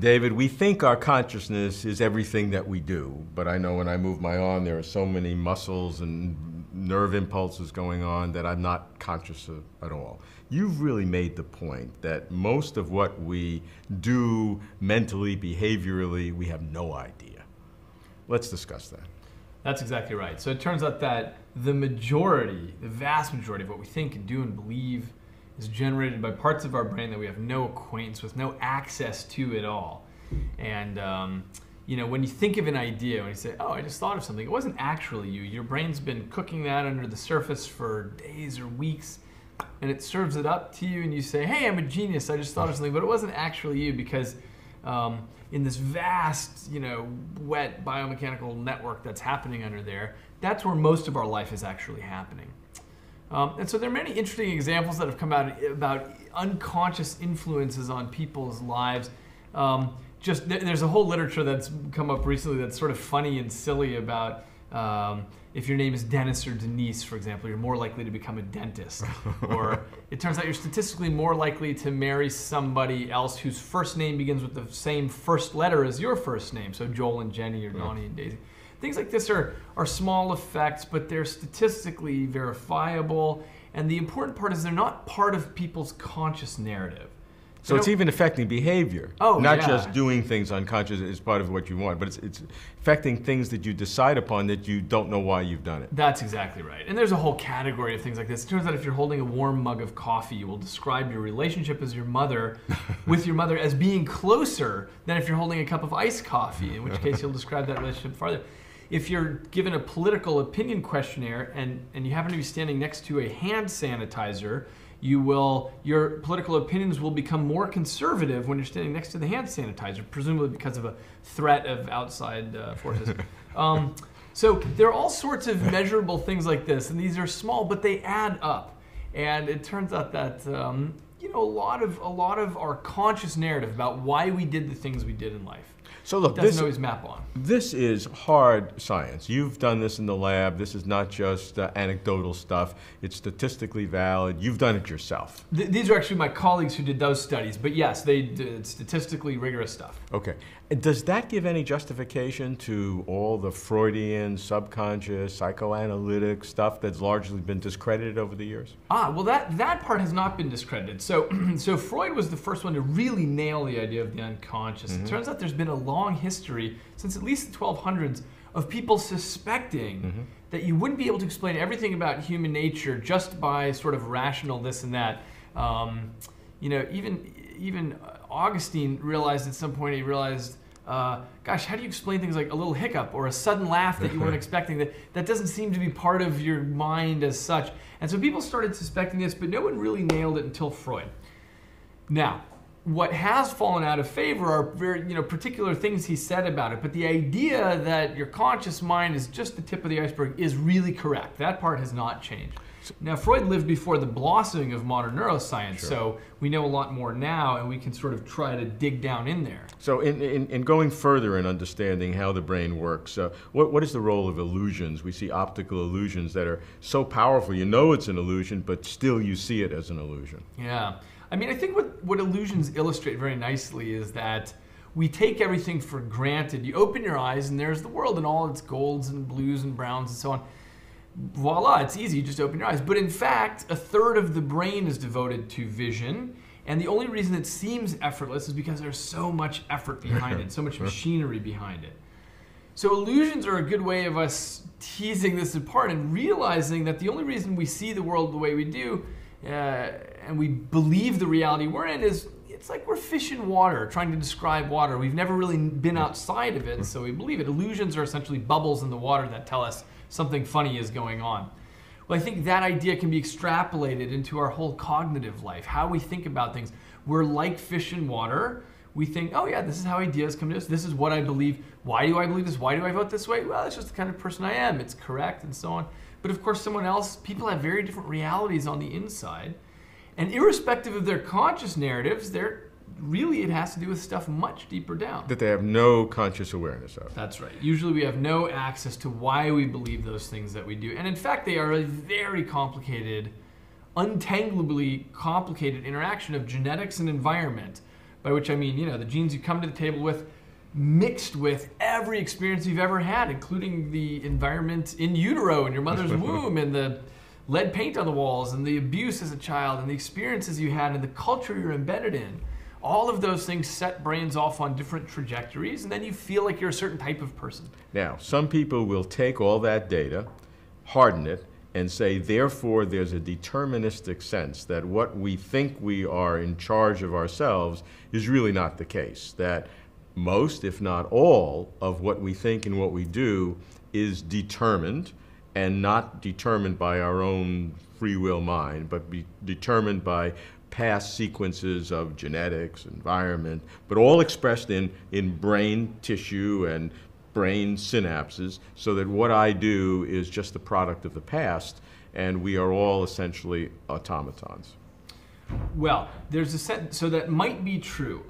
David, we think our consciousness is everything that we do, but I know when I move my arm, there are so many muscles and nerve impulses going on that I'm not conscious of at all. You've really made the point that most of what we do mentally, behaviorally, we have no idea. Let's discuss that. That's exactly right. So it turns out that the majority, the vast majority of what we think and do and believe is generated by parts of our brain that we have no acquaintance with, no access to at all. And you know, when you think of an idea, when you say, oh, I just thought of something, it wasn't actually you. Your brain's been cooking that under the surface for days or weeks, and it serves it up to you, and you say, hey, I'm a genius, I just thought of something, but it wasn't actually you, because in this vast, you know, wet biomechanical network that's happening under there, that's where most of our life is actually happening. And so there are many interesting examples that have come out about unconscious influences on people's lives. There's a whole literature that's come up recently that's sort of funny and silly about if your name is Dennis or Denise, for example, you're more likely to become a dentist. Or it turns out you're statistically more likely to marry somebody else whose first name begins with the same first letter as your first name. So Joel and Jenny or Donnie and Daisy. Things like this are small effects, but they're statistically verifiable. And the important part is they're not part of people's conscious narrative. So it's even affecting behavior. Oh, not yeah. just doing things unconscious as part of what you want, but it's affecting things that you decide upon that you don't know why you've done it. That's exactly right. And there's a whole category of things like this. It turns out if you're holding a warm mug of coffee, you will describe your relationship as your mother with your mother as being closer than if you're holding a cup of iced coffee, in which case you'll describe that relationship farther. If you're given a political opinion questionnaire and you happen to be standing next to a hand sanitizer, your political opinions will become more conservative when you're standing next to the hand sanitizer, presumably because of a threat of outside forces. So there are all sorts of measurable things like this, and these are small, but they add up. And it turns out that you know, a lot of our conscious narrative about why we did the things we did in life. So look, doesn't always map on. This is hard science. You've done this in the lab. This is not just anecdotal stuff. It's statistically valid. You've done it yourself. These are actually my colleagues who did those studies, but yes, they did statistically rigorous stuff. Okay. And does that give any justification to all the Freudian, subconscious, psychoanalytic stuff that's largely been discredited over the years? Well, that part has not been discredited. So Freud was the first one to really nail the idea of the unconscious. It turns out there's been a long history, since at least the 1200s, of people suspecting that you wouldn't be able to explain everything about human nature just by sort of rational this and that. You know, even Augustine realized at some point, gosh, how do you explain things like a little hiccup or a sudden laugh that you weren't expecting? That doesn't seem to be part of your mind as such. And so people started suspecting this, but no one really nailed it until Freud. Now, what has fallen out of favor are very, particular things he said about it, but the idea that your conscious mind is just the tip of the iceberg is really correct. That part has not changed. Now, Freud lived before the blossoming of modern neuroscience, so we know a lot more now, and we can sort of try to dig down in there. So in going further in understanding how the brain works, what is the role of illusions? We see optical illusions that are so powerful, you know it's an illusion, but still you see it as an illusion. Yeah. I mean, I think what illusions illustrate very nicely is that we take everything for granted. You open your eyes, and there's the world in all its golds and blues and browns and so on. Voila, it's easy, you just open your eyes. But in fact, a third of the brain is devoted to vision, and the only reason it seems effortless is because there's so much effort behind it, so much machinery behind it. So illusions are a good way of us teasing this apart and realizing that the only reason we see the world the way we do and we believe the reality we're in is it's like we're fish in water, trying to describe water. We've never really been outside of it, so we believe it. Illusions are essentially bubbles in the water that tell us something funny is going on. Well, I think that idea can be extrapolated into our whole cognitive life, how we think about things. We're like fish in water. We think, oh yeah, this is how ideas come to us. This is what I believe. Why do I believe this? Why do I vote this way? Well, it's just the kind of person I am. It's correct and so on. But of course, people have very different realities on the inside. And irrespective of their conscious narratives, really it has to do with stuff much deeper down. That they have no conscious awareness of. That's right. Usually we have no access to why we believe those things that we do. And in fact, they are a very complicated, untangibly complicated interaction of genetics and environment, by which I mean, the genes you come to the table with, mixed with every experience you've ever had, including the environment in utero in your mother's womb, and the lead paint on the walls, and the abuse as a child, and the experiences you had, and the culture you're embedded in. All of those things set brains off on different trajectories, and then you feel like you're a certain type of person. Now, some people will take all that data, harden it, and say, therefore, there's a deterministic sense that what we think we are in charge of ourselves is really not the case. That most, if not all, of what we think and what we do is determined, and not determined by our own free will mind, but be determined by past sequences of genetics, environment, but all expressed in brain tissue and brain synapses, so that what I do is just the product of the past, and we are all essentially automatons. Well, there's a set, so that might be true.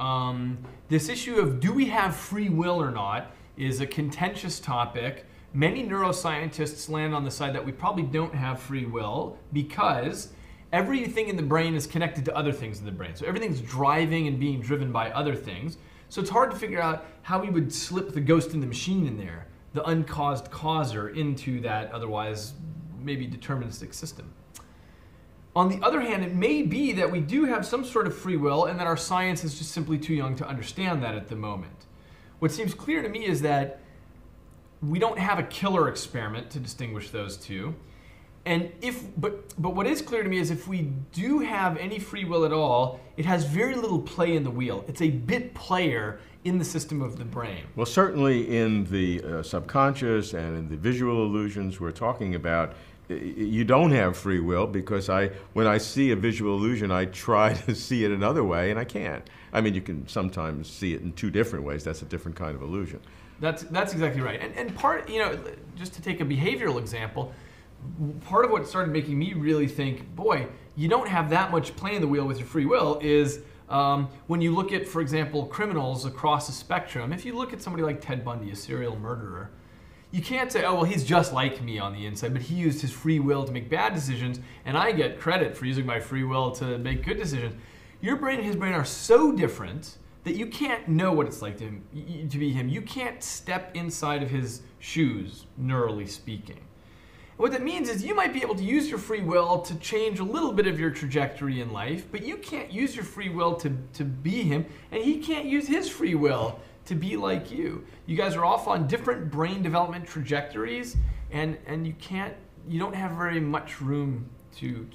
This issue of do we have free will or not is a contentious topic. Many neuroscientists land on the side that we probably don't have free will because everything in the brain is connected to other things in the brain. So everything's driving and being driven by other things. So it's hard to figure out how we would slip the ghost in the machine in there, the uncaused causer, into that otherwise maybe deterministic system. On the other hand, it may be that we do have some sort of free will and that our science is just simply too young to understand that at the moment. What seems clear to me is that we don't have a killer experiment to distinguish those two. And but what is clear to me is if we do have any free will at all, it has very little play in the wheel. It's a bit player in the system of the brain. Well, certainly in the subconscious and in the visual illusions we're talking about, you don't have free will, because when I see a visual illusion, I try to see it another way, and I can't. I mean, you can sometimes see it in two different ways. That's a different kind of illusion. That's exactly right. And part, just to take a behavioral example, part of what started making me really think, boy, you don't have that much play in the wheel with your free will is when you look at, for example, criminals across the spectrum. If you look at somebody like Ted Bundy, a serial murderer, you can't say, oh, well, he's just like me on the inside, but he used his free will to make bad decisions, and I get credit for using my free will to make good decisions. Your brain and his brain are so different that you can't know what it's like to be him. You can't step inside of his shoes, neurally speaking. What that means is you might be able to use your free will to change a little bit of your trajectory in life, but you can't use your free will to be him, and he can't use his free will to be like you. You guys are off on different brain development trajectories, and you don't have very much room to